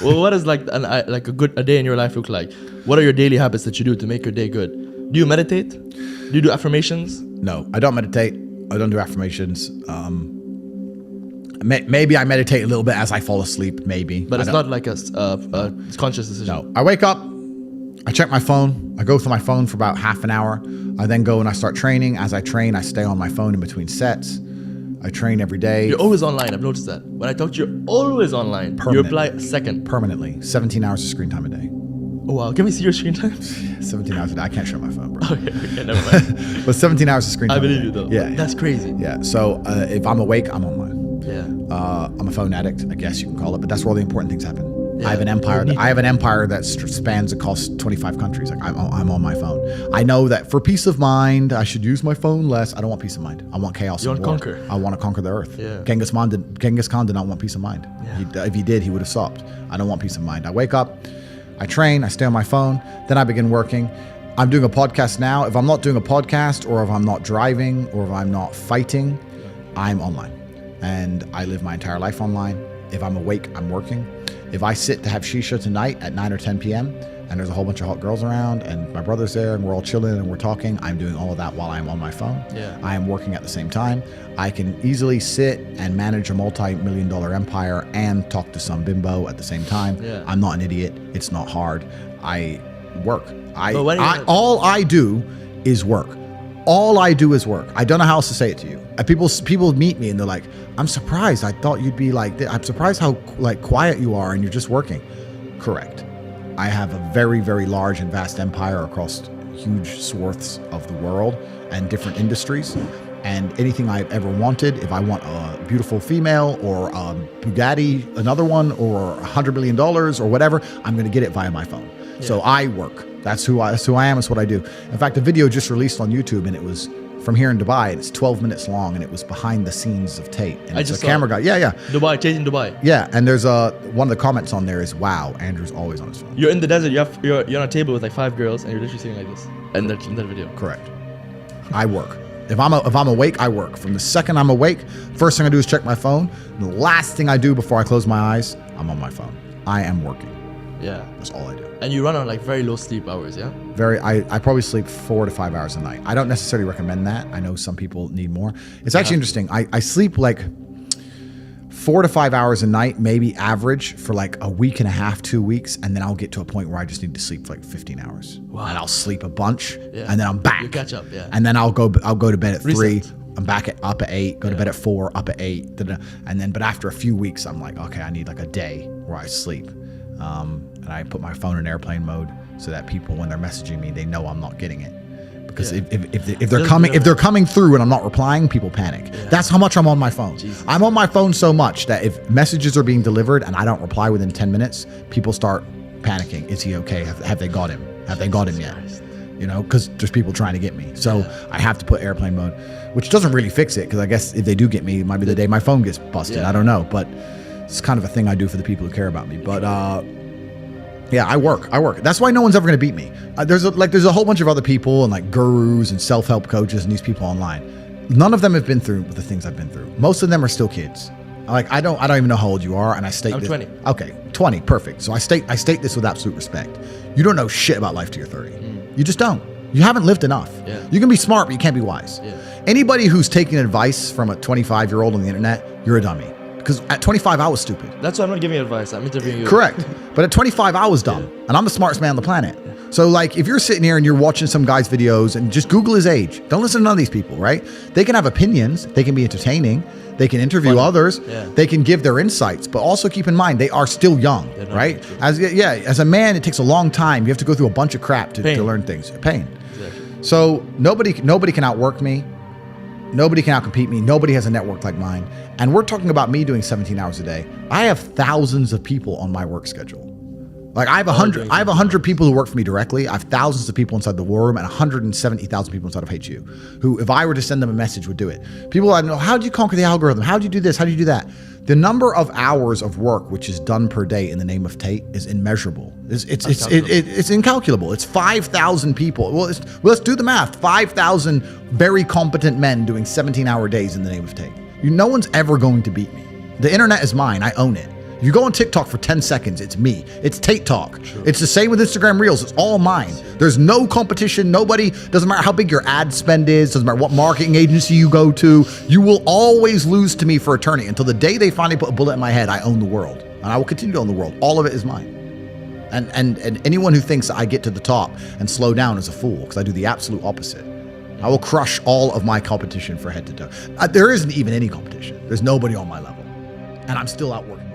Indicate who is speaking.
Speaker 1: Well, what does like a day in your life look like? What are your daily habits that you do to make your day good? Do you meditate? Do you do affirmations?
Speaker 2: No, I don't meditate. I don't do affirmations. Maybe I meditate a little bit as I fall asleep, maybe.
Speaker 1: But it's not like a conscious decision.
Speaker 2: No, I wake up, I check my phone. I go through my phone for about half an hour. I then go and I start training. As I train, I stay on my phone in between sets. I train every day.
Speaker 1: You're always online. I've noticed that. When I talk to you, you're always online. You reply a second.
Speaker 2: Permanently. 17 hours of screen time a day.
Speaker 1: Oh, wow. Can we see your screen time?
Speaker 2: 17 hours a day. I can't show my phone, bro.
Speaker 1: Okay, never mind.
Speaker 2: But 17 hours of screen time.
Speaker 1: I believe you, though.
Speaker 2: Yeah.
Speaker 1: That's crazy.
Speaker 2: Yeah. So if I'm awake, I'm online.
Speaker 1: Yeah.
Speaker 2: I'm a phone addict, I guess you can call it, but that's where all the important things happen.
Speaker 1: Yeah.
Speaker 2: I have an empire that spans across 25 countries. Like I'm on my phone. I know that for peace of mind, I should use my phone less. I don't want peace of mind. I want chaos.
Speaker 1: You
Speaker 2: and
Speaker 1: want
Speaker 2: war.
Speaker 1: conquer.
Speaker 2: I want to conquer the earth.
Speaker 1: Yeah.
Speaker 2: Genghis Khan did not want peace of mind.
Speaker 1: Yeah.
Speaker 2: If he did, he would have stopped. I don't want peace of mind. I wake up, I train, I stay on my phone, then I begin working. I'm doing a podcast now. If I'm not doing a podcast, or if I'm not driving, or if I'm not fighting, I'm online. And I live my entire life online. If I'm awake, I'm working. If I sit to have shisha tonight at 9 or 10 p.m. and there's a whole bunch of hot girls around and my brother's there and we're all chilling and we're talking, I'm doing all of that while I'm on my phone.
Speaker 1: Yeah.
Speaker 2: I am working at the same time. I can easily sit and manage a multi-million-dollar empire and talk to some bimbo at the same time.
Speaker 1: Yeah.
Speaker 2: I'm not an idiot. It's not hard. I work.
Speaker 1: All
Speaker 2: I do is work. All I do is work. I don't know how else to say it to you. People meet me and they're like, I'm surprised. I thought you'd be like this. I'm surprised how quiet you are and you're just working. Correct. I have a very, very large and vast empire across huge swaths of the world and different industries. And anything I've ever wanted, if I want a beautiful female or a Bugatti, another one, or $100 million or whatever, I'm going to get it via my phone. Yeah. So I work. That's who I am. That's what I do. In fact, a video just released on YouTube, and it was from here in Dubai. And it's 12 minutes long, and it was behind the scenes of Tate. And it's a camera guy. Yeah.
Speaker 1: Dubai, Tate in Dubai.
Speaker 2: Yeah, and there's one of the comments on there is, "Wow, Andrew's always on his phone."
Speaker 1: You're in the desert. You're on a table with like 5 girls, and you're literally sitting like this. And in that video.
Speaker 2: Correct. I work. If I'm awake, I work. From the second I'm awake, first thing I do is check my phone. The last thing I do before I close my eyes, I'm on my phone. I am working.
Speaker 1: Yeah.
Speaker 2: That's all I do.
Speaker 1: And you run on like very low sleep hours, yeah?
Speaker 2: I probably sleep 4 to 5 hours a night. I don't necessarily recommend that. I know some people need more. It's actually interesting. I sleep like 4 to 5 hours a night, maybe average, for like a week and a half, 2 weeks, and then I'll get to a point where I just need to sleep for like 15 hours.
Speaker 1: Wow.
Speaker 2: And I'll sleep a bunch, and then I'm back.
Speaker 1: You catch up, yeah.
Speaker 2: And then I'll go to bed at
Speaker 1: Reset.
Speaker 2: 3. I'm back up at 8. Go to bed at 4. Up at 8. And then, but after a few weeks, I'm like, okay, I need like a day where I sleep. And I put my phone in airplane mode so that people, when they're messaging me, they know I'm not getting it. Because if they're coming through and I'm not replying, people panic. Yeah. That's how much I'm on my phone. Jesus. I'm on my phone so much that if messages are being delivered and I don't reply within 10 minutes, people start panicking. Is he okay? Have they got him? Have they got him yet? You know, because there's people trying to get me. So I have to put airplane mode, which doesn't really fix it, because I guess if they do get me, it might be the day my phone gets busted. I don't know, but it's kind of a thing I do for the people who care about me. But yeah, I work. That's why no one's ever going to beat me. There's a whole bunch of other people and like gurus and self-help coaches and these people online. None of them have been through the things I've been through. Most of them are still kids. Like I don't even know how old you are, and I state
Speaker 1: I'm
Speaker 2: this.
Speaker 1: 20.
Speaker 2: Okay, 20, perfect. So I state this with absolute respect. You don't know shit about life till you're 30. You just don't. You haven't lived enough.
Speaker 1: Yeah.
Speaker 2: You can be smart, but you can't be wise.
Speaker 1: Yeah.
Speaker 2: Anybody who's taking advice from a 25-year-old on the internet, you're a dummy. Because at 25, I was stupid.
Speaker 1: That's why I'm not giving advice. I'm interviewing you.
Speaker 2: Correct. But at 25, I was dumb. And I'm the smartest man on the planet. So like, if you're sitting here and you're watching some guy's videos, and just Google his age. Don't listen to none of these people, right? They can have opinions. They can be entertaining. They can interview others. Yeah. They can give their insights. But also keep in mind, they are still young, right? As a man, it takes a long time. You have to go through a bunch of crap to learn things. Pain. Exactly. So nobody can outwork me. Nobody can outcompete me. Nobody has a network like mine. And we're talking about me doing 17 hours a day. I have thousands of people on my work schedule. Like I have 100 people who work for me directly. I have thousands of people inside the war room and 170,000 people inside of HU who, if I were to send them a message, would do it. People I know, how do you conquer the algorithm? How do you do this? How do you do that? The number of hours of work which is done per day in the name of Tate is immeasurable. It's incalculable. It's 5,000 people. Well, let's do the math. 5,000 very competent men doing 17-hour days in the name of Tate. No one's ever going to beat me. The internet is mine. I own it. If you go on TikTok for 10 seconds, it's me. It's Tate Talk. It's the same with Instagram Reels. It's all mine. There's no competition. Nobody, doesn't matter how big your ad spend is, doesn't matter what marketing agency you go to, you will always lose to me for eternity. Until the day they finally put a bullet in my head, I own the world. And I will continue to own the world. All of it is mine. And anyone who thinks that I get to the top and slow down is a fool, because I do the absolute opposite. I will crush all of my competition for head to toe. There isn't even any competition. There's nobody on my level. And I'm still out working.